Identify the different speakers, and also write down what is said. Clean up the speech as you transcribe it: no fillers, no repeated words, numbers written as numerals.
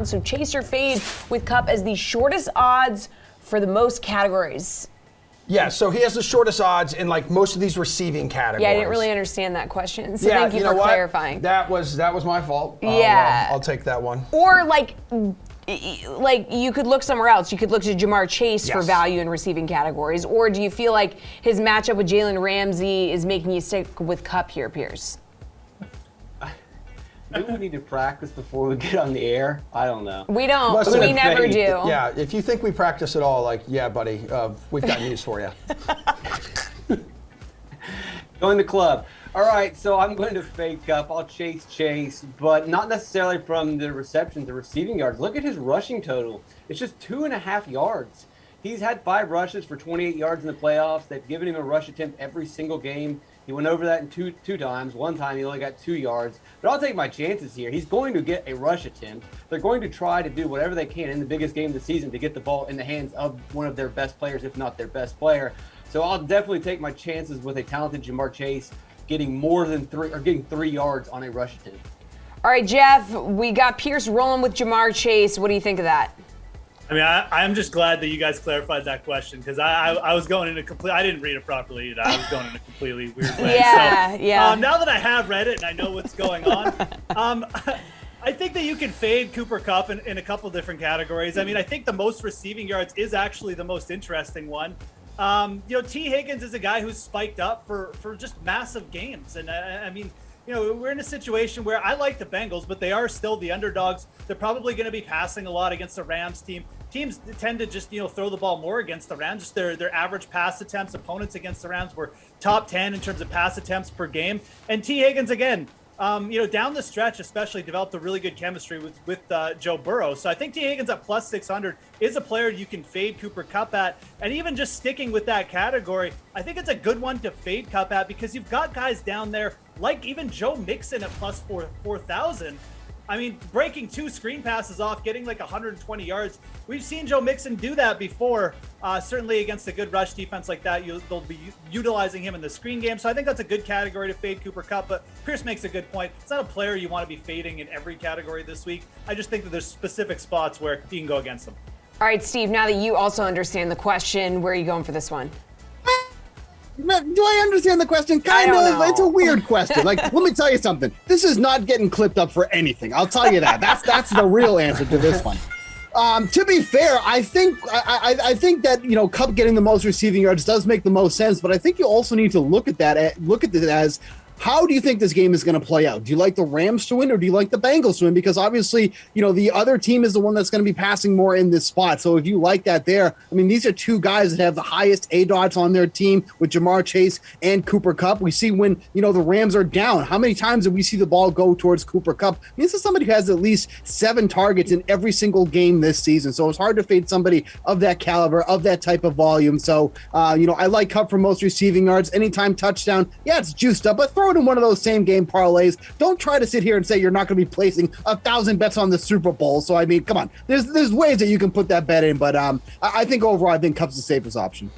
Speaker 1: Kupp. So chase or fade with Kupp as the shortest odds for the most categories.
Speaker 2: Yeah, so he has the shortest odds in like most of these receiving categories.
Speaker 1: Yeah, I didn't really understand that question, so
Speaker 2: yeah,
Speaker 1: thank you for clarifying.
Speaker 2: That was my fault.
Speaker 1: Yeah.
Speaker 2: I'll take that one.
Speaker 1: Or like you could look somewhere else. You could look to Jamar Chase for value in receiving categories. Or do you feel like his matchup with Jalen Ramsey is making you stick with Kupp here, Pearce?
Speaker 3: Maybe we need to practice before we get on the air. I don't know.
Speaker 1: We don't. We never do.
Speaker 2: Yeah, if you think we practice at all, like, yeah, buddy, we've got news for you.
Speaker 3: Join the club. All right, so I'm going to fade Kupp. I'll chase, but not necessarily from the receptions, the receiving yards. Look at his rushing total. It's just 2.5 yards. He's had 5 rushes for 28 yards in the playoffs. They've given him a rush attempt every single game. He went over that in two times. One time he only got 2 yards. But I'll take my chances here. He's going to get a rush attempt. They're going to try to do whatever they can in the biggest game of the season to get the ball in the hands of one of their best players, if not their best player. So I'll definitely take my chances with a talented Jamar Chase getting more than 3 yards on a rush attempt.
Speaker 1: All right, Geoff, we got Pearce rolling with Jamar Chase. What do you think of that?
Speaker 4: I mean, I'm just glad that you guys clarified that question because I was going in I didn't read it properly either. I was going in a completely weird way.
Speaker 1: Yeah.
Speaker 4: Now that I have read it and I know what's going on, I think that you can fade Cooper Kupp in a couple different categories. I mean, I think the most receiving yards is actually the most interesting one. T. Higgins is a guy who's spiked up for just massive games. And I mean, we're in a situation where I like the Bengals, but they are still the underdogs. They're probably going to be passing a lot against the Rams team. Teams tend to just, throw the ball more against the Rams. Just their average pass attempts, opponents against the Rams were top 10 in terms of pass attempts per game. And T. Higgins, again, down the stretch especially developed a really good chemistry with Joe Burrow. So I think T. Higgins at plus 600 is a player you can fade Cooper Kupp at. And even just sticking with that category, I think it's a good one to fade Kupp at because you've got guys down there like even Joe Mixon at plus 4,000. I mean, breaking 2 screen passes off, getting like 120 yards. We've seen Joe Mixon do that before, certainly against a good rush defense like that. They'll be utilizing him in the screen game. So I think that's a good category to fade Cooper Kupp. But Pearce makes a good point. It's not a player you want to be fading in every category this week. I just think that there's specific spots where you can go against them.
Speaker 1: All right, Steve, now that you also understand the question, where are you going for this one?
Speaker 5: Do I understand the question? Kind of. It's a weird question. Like, let me tell you something. This is not getting clipped up for anything. I'll tell you that. That's the real answer to this one. To be fair, I think that Kupp getting the most receiving yards does make the most sense, but I think you also need to look at this as, how do you think this game is going to play out? Do you like the Rams to win or do you like the Bengals to win? Because obviously, the other team is the one that's going to be passing more in this spot. So if you like that there, I mean, these are 2 guys that have the highest ADOTs on their team with Jamar Chase and Cooper Kupp. We see when, the Rams are down, how many times did we see the ball go towards Cooper Kupp? I mean, this is somebody who has at least 7 targets in every single game this season. So it's hard to fade somebody of that caliber, of that type of volume. So, I like Kupp for most receiving yards. Anytime touchdown, yeah, it's juiced up, but throw it in one of those same game parlays. Don't try to sit here and say you're not going to be placing 1,000 bets on the Super Bowl. So I mean, come on, there's ways that you can put that bet in, but I think overall, I think Kupp's the safest option.